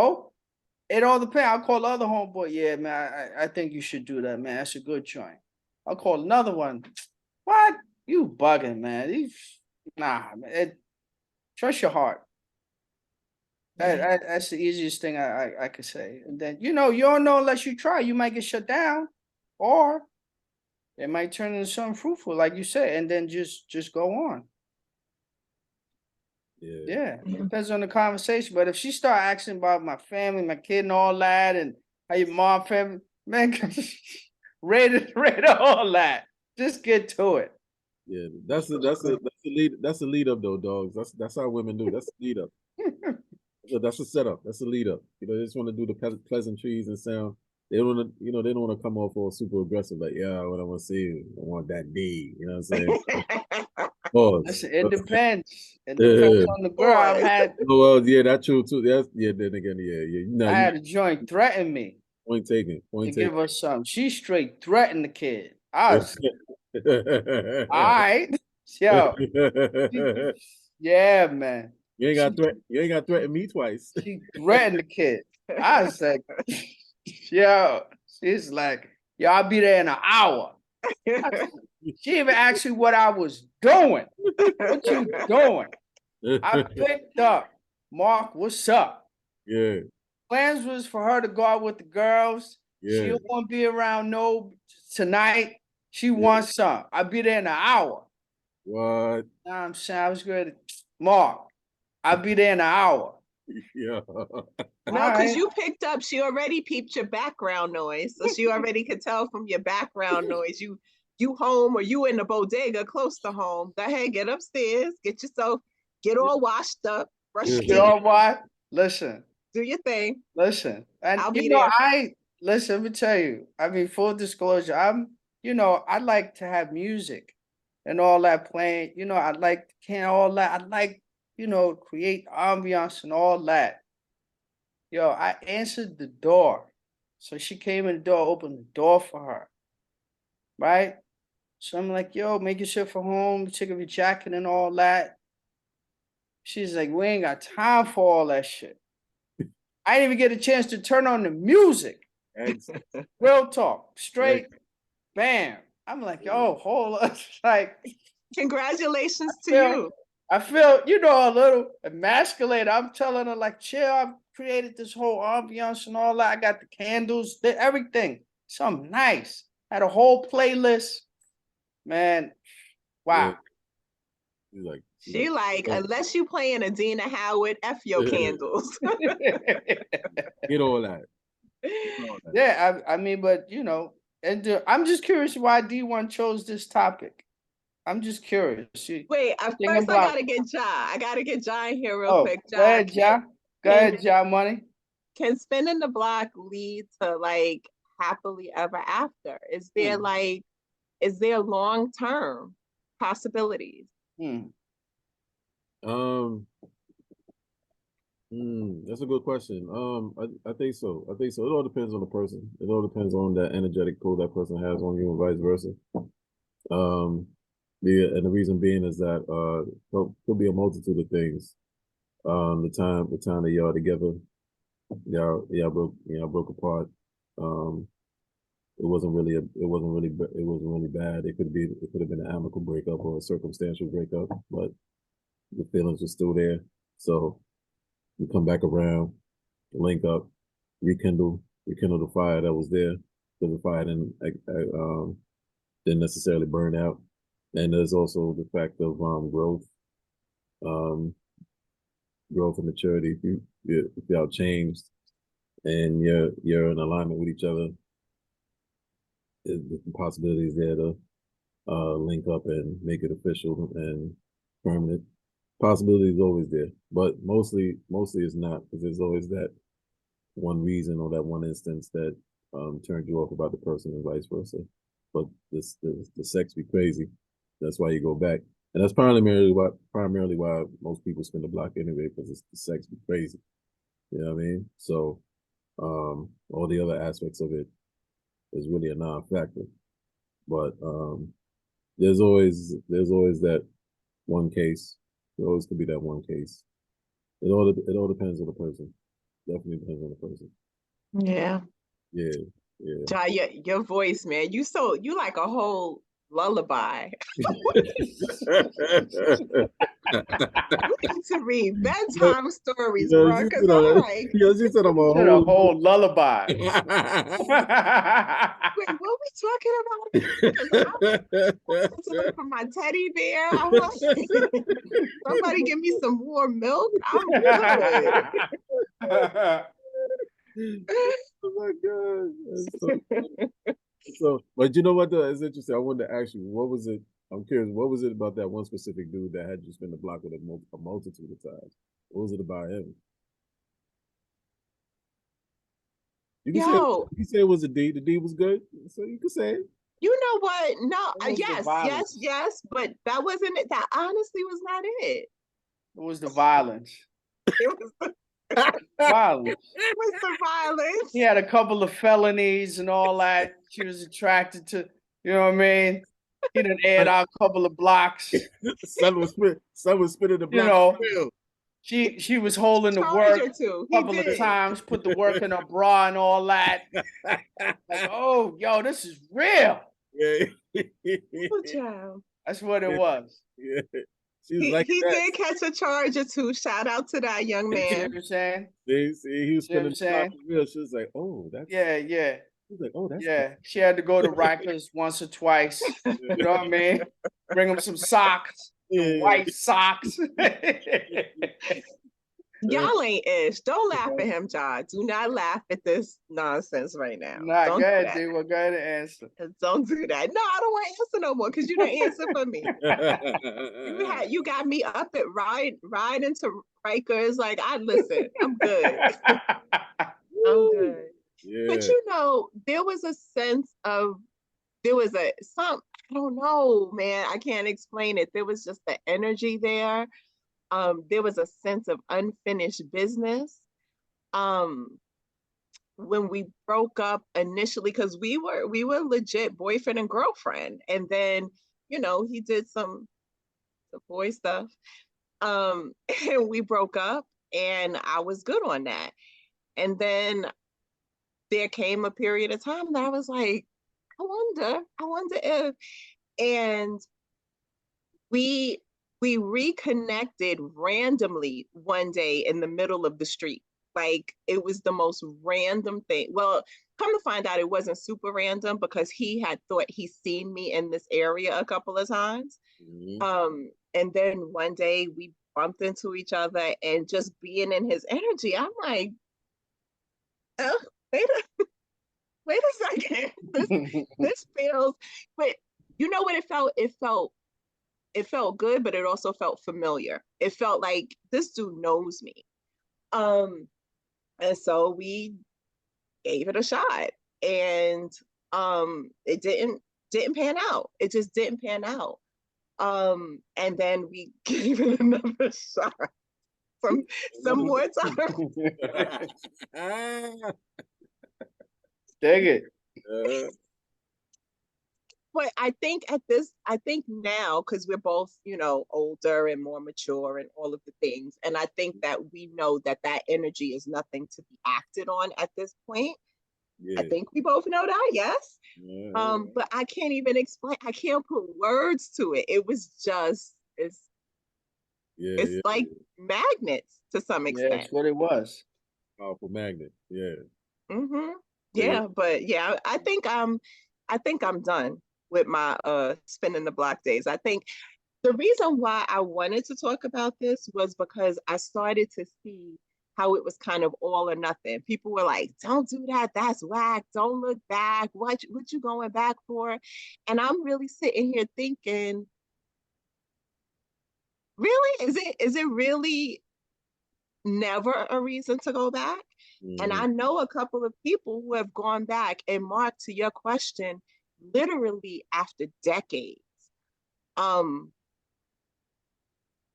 all depends. I'll call the other homeboy, yeah, man, I think you should do that, man. That's a good joint. I'll call another one. What? You bugging, man. Nah, man. Trust your heart. That's the easiest thing I could say. And then, you don't know unless you try. You might get shut down, or it might turn into something fruitful, like you said, and then just go on. Yeah, it depends on the conversation. But if she start asking about my family, my kid, and all that, and how your mom family, man, rate all that. Just get to it. Yeah, that's a lead up though, dogs. That's how women do. That's a lead up. That's a setup. That's a lead up. They just want to do the pleasantries and sound. They don't want to, they don't want to come off all super aggressive. Like, yeah, what I want to see, I want that D. You know what I'm saying? Listen, it depends. It depends on the girl. I've had. Oh, well, yeah, that's true too. Then again, yeah. I had a joint threaten me. Point taken. To give her something. She straight threatened the kid. I was all right. Yo. Yeah, man. You ain't got threaten me twice. She threatened the kid. I was like, yo, she's like, yo, I'll be there in an hour. She even asked me what I was doing. What you doing? I picked up. Mark, what's up? Yeah. Plans was for her to go out with the girls. Yeah. She don't want to be around tonight. She wants some. I'll be there in an hour. What? Nah, I'm saying I was good. Mark, I'll be there in an hour. Yeah. No, because you picked up, she already peeped your background noise. So she already could tell from your background noise. You home or you in the bodega close to home. Go ahead, get upstairs, get all washed up, brush your teeth. You know what? Listen. Do your thing. Listen. And I'll be there. Listen, let me tell you. I mean, full disclosure, I like to have music and all that playing. I like all that. I like, create ambiance and all that. Yo, I answered the door. So she came in the door, opened the door for her. Right? So I'm like, yo, make yourself at home, check up your jacket and all that. She's like, we ain't got time for all that shit. I didn't even get a chance to turn on the music. Real talk, straight, bam. I'm like, yo, hold up. Like, congratulations to you. I feel, a little emasculated. I'm telling her, like, chill, I've created this whole ambiance and all that. I got the candles, everything. Something nice. Had a whole playlist. Man, wow. Yeah. She like, unless you playing Adina Howard, F your candles. Get all that. Yeah, I mean, but and I'm just curious why D1 chose this topic. I'm just curious. Wait, first I gotta get Ja. I gotta get Ja in here real quick. Ja, go ahead, Ja. Go ahead, Ja Money. Can spinning the block lead to like happily ever after? Is there long-term possibilities? That's a good question. I think so. It all depends on the person. It all depends on that energetic pull that person has on you and vice versa. And the reason being is that could be a multitude of things. The time that y'all together, y'all broke apart. It wasn't really bad. It could have been an amicable breakup or a circumstantial breakup, but the feelings were still there. So you come back around, link up, rekindle the fire that was there, because the fire didn't necessarily burn out. And there's also the fact of growth and maturity. If y'all changed and you're in alignment with each other, there's possibilities there to link up and make it official and permanent. Possibility is always there, but mostly it's not, because there's always that one reason or that one instance that turned you off about the person and vice versa. But the sex be crazy. That's why you go back. And that's primarily why most people spin the block anyway, because the sex be crazy. You know what I mean? So all the other aspects of it is really a non-factor. But there's always that one case. There always could be that one case. It all depends on the person. Definitely depends on the person. Yeah. Yeah, yeah. Jai, your voice, man, you like a whole lullaby. You need to read bedtime stories, Yeah, bro, because I'm like, she said I'm a Said a whole. whole lullaby. wait, what we talking about? 'Cause I'm sensitive for my teddy bear. I'm like, somebody give me some more milk. I'm good. Oh my god! So, but you know what? Though, it's interesting. I wanted to ask you, what was it? I'm curious. What was it about that one specific dude that had you spin the block with a multitude of times? What was it about him? You can say Yo, you can say it was a D. The D was good, so you can say it. you know what? No, It was the yes, violence. but that wasn't it. That honestly was not it. It was the violence. It was the, Violence. it was the violence. He had a couple of felonies and all that. She was attracted to, you know what I mean? He done aired out a couple of blocks. Son was spinning the You block. know, she was holding the work Charger too. a couple of times, put the work in her bra and all that. Like, oh, yo, this is real. Yeah. Oh, child. That's what it was. Yeah. She was like He that. did catch a charge or two. Shout out to that young You see man. what I'm saying? See, he was See what I'm spinning the block saying? for real. She was like, "Oh, that's." Yeah, yeah, She's like, "Oh, that's." yeah. She had to go to Rikers once or twice. You know what I mean? Bring him some socks, some Yeah. white socks. Y'all ain't ish. Don't laugh at him, John. Do not laugh at this nonsense right now. Nah, Don't go do ahead, that. dude. Well, go ahead and answer. Don't do that. No, I don't want to answer no more because you didn't answer for me. You got me up at riding to Rikers. Like, I listen, I'm good. I'm good. Yeah. But you know, there was a sense of I don't know, man. I can't explain it. There was just the energy there. There was a sense of unfinished business. Um, when we broke up initially, because we were legit boyfriend and girlfriend, and then he did some boy stuff. And we broke up, and I was good on that. And then there came a period of time that I was like, I wonder if, and we we reconnected randomly one day in the middle of the street. Like, it was the most random thing. Well, come to find out, it wasn't super random because he had thought he seen me in this area a couple of times. And then one day we bumped into each other, and just being in his energy, I'm like, oh, wait a second. This feels, but you know what it felt? It felt good, but it also felt familiar. It felt like this dude knows me. Um, and so we gave it a shot. And it didn't pan out. It just didn't pan out. And then we gave it another shot some more time. Dig it. But I think now, because we're both, older and more mature and all of the things, and I think that we know that energy is nothing to be acted on at this point. Yeah. I think we both know that, yes. Yeah. But I can't even explain. I can't put words to it. It was just it's like magnets to some Yeah, extent. that's what it was. Powerful magnet. Yeah. Mm-hmm. Yeah, but yeah, I think I'm done with my spinning the block days. I think the reason why I wanted to talk about this was because I started to see how it was kind of all or nothing. People were like, "Don't do that. That's whack. Don't look back. What you going back for?" And I'm really sitting here thinking, really? Is it really never a reason to go back? And I know a couple of people who have gone back and marked, to your question, literally after decades. Um,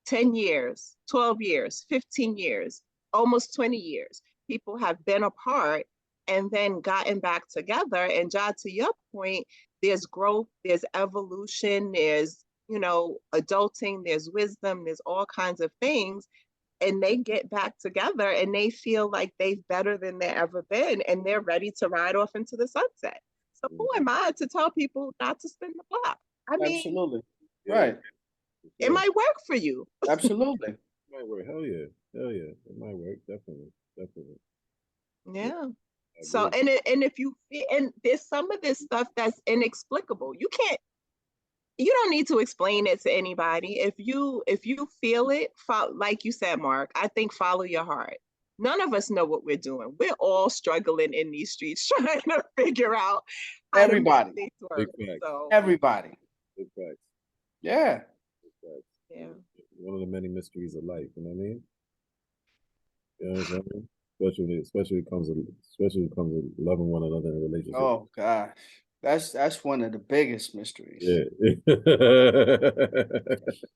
10 years, 12 years, 15 years, almost 20 years. People have been apart and then gotten back together. And Jad, to your point, there's growth, there's evolution, there's, adulting, there's wisdom, there's all kinds of things. And they get back together and they feel like they've better than they've ever been and they're ready to ride off into the sunset. So who am I to tell people not to spin the block? I mean, Absolutely. Yeah. Right. it might work for you. Absolutely. It might work. Hell yeah. Hell yeah. It might work. Definitely. Definitely. Yeah. I So agree. and if you and there's some of this stuff that's inexplicable. You don't need to explain it to anybody. If you feel it, like you said, Mark, I think follow your heart. None of us know what we're doing. We're all struggling in these streets trying to figure out how to make Everybody. things Big work. facts. So Everybody. Big facts. Yeah. Big facts. yeah. One of the many mysteries of life. You know what I mean? You know what I'm saying? Especially when it comes to loving one another in a relationship. Oh gosh. That's one of the biggest mysteries. Yeah.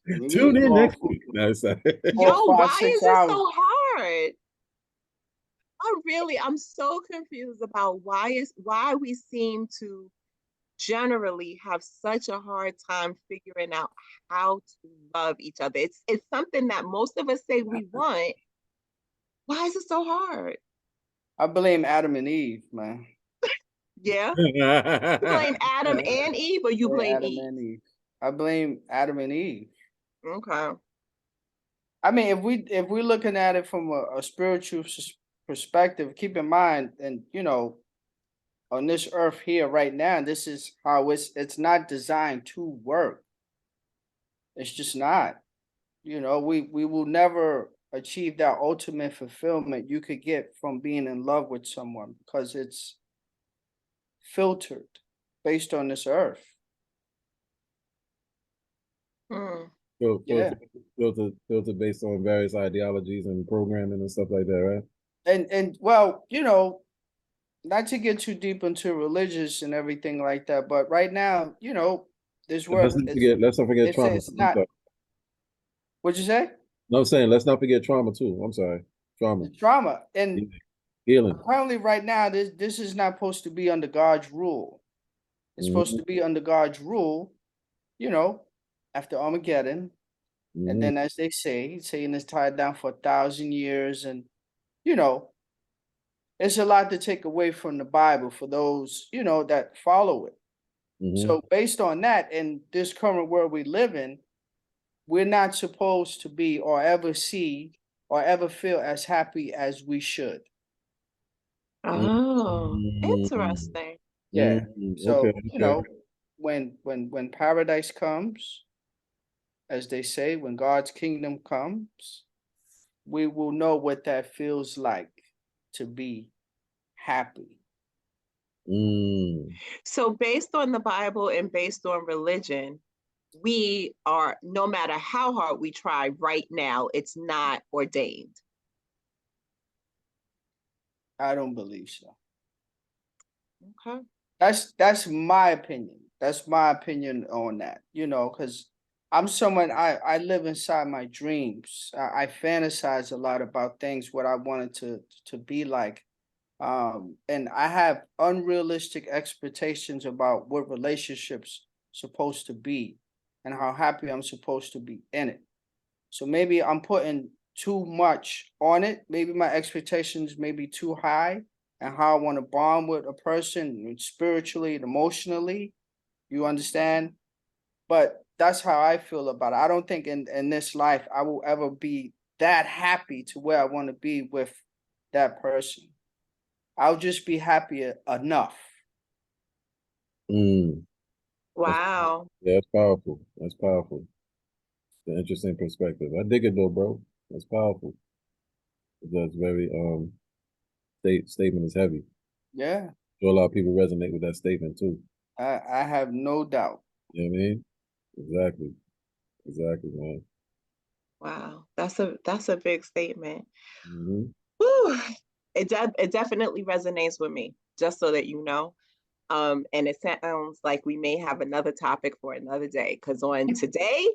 You Tune can in go on next week. No, it's not. for Yo, 5, why 6 is it hours. so hard? I'm so confused about why we seem to generally have such a hard time figuring out how to love each other. It's something that most of us say we want. Why is it so hard? I blame Adam and Eve, man. Yeah. You blame Adam and Eve, or you Yeah, blame Adam Eve? and Eve. I blame Adam and Eve. Okay. I mean, if we're looking at it from a spiritual perspective, keep in mind, and on this earth here right now, this is how it's not designed to work. It's just not. We will never achieve that ultimate fulfillment you could get from being in love with someone because it's filtered based on this earth. Hmm. Yeah. Filter based on various ideologies and programming and stuff like that, right? And well, not to get too deep into religious and everything like that, but right now, this And world is let's not forget trauma. it's I'm not. sorry. What'd you say? No, I'm saying let's not forget trauma too. I'm sorry. Trauma. The trauma. Yeah. And Healing. apparently right now this is not supposed to be under God's rule. It's supposed Mm-hmm. to be under God's rule, you know, after Armageddon. And Mm-hmm. then as they say, Satan is tied down for 1,000 years. And, you know, it's a lot to take away from the Bible for those, that follow it. Mm-hmm. So based on that, in this current world we live in, we're not supposed to be or ever see or ever feel as happy as we should. Oh, Mm-hmm. interesting. Yeah. Okay, So, okay. when paradise comes, as they say, when God's kingdom comes, we will know what that feels like to be happy. Mm. So based on the Bible and based on religion, we are, no matter how hard we try right now, it's not ordained. I don't believe so. Okay. That's my opinion. That's my opinion on that. Because I'm someone I live inside my dreams. I fantasize a lot about things what I wanted to be like. And I have unrealistic expectations about what relationships supposed to be and how happy I'm supposed to be in it. So maybe I'm putting too much on it. Maybe my expectations may be too high and how I want to bond with a person spiritually and emotionally. You understand? But that's how I feel about it. I don't think in this life I will ever be that happy to where I want to be with that person. I'll just be happy enough. Mm. Wow. Yeah, that's powerful. That's powerful. It's an interesting perspective. I dig it though, bro. That's powerful. That's very statement is heavy. Yeah, So a lot of people resonate with that statement too. I have no doubt. You know what I mean? Exactly. Exactly, man. Wow. That's a big statement. Mm-hmm. Whew. It definitely resonates with me, just so that you know. And it sounds like we may have another topic for another day, because on today,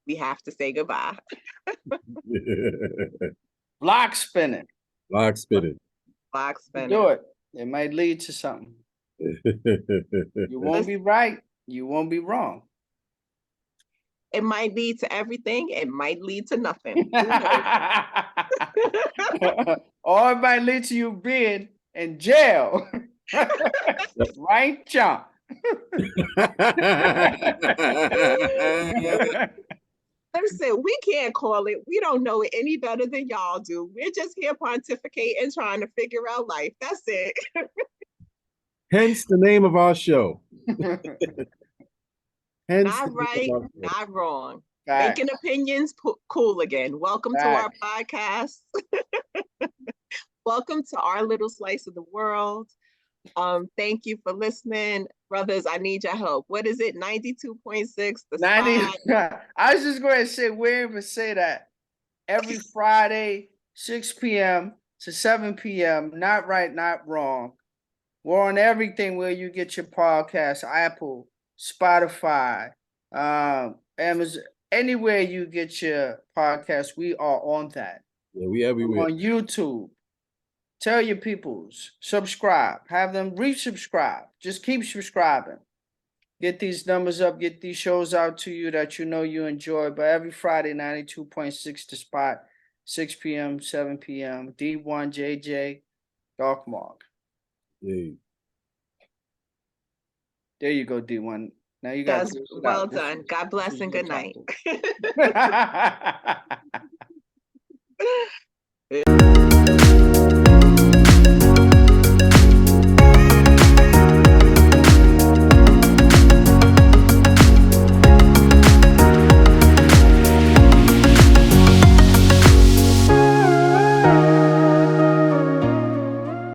we have to say goodbye. Block spinning. Lock spinning. Block spinning. Do it. It might lead to something. You won't be right. You won't be wrong. It might lead to everything. It might lead to nothing. Who knows? Or it might lead to you being in jail. Right, John? Listen, we can't call it. We don't know it any better than y'all do. We're just here pontificating, trying to figure out life. That's it. Hence the name of our show. Hence Not right, not wrong. Right. Making opinions cool again. Welcome to our podcast. Welcome to our little slice of the world. Thank you for listening. Brothers, I need your help. What is it? 92.6, the 90. spot. I was just going to say, we even say that every Friday, 6 p.m. to 7 p.m. Not right, not wrong. We're on everything where you get your podcast, Apple, Spotify, Amazon, anywhere you get your podcast, we are on that. Yeah, we everywhere. We're on YouTube. Tell your peoples, subscribe, have them resubscribe. Just keep subscribing. Get these numbers up, get these shows out to you that you know you enjoy. But every Friday, 92.6 the spot, 6 p.m., 7 p.m. D1 JJ, Dark Mark. Hey. There you go, D1. Now you got well done. God bless and good night.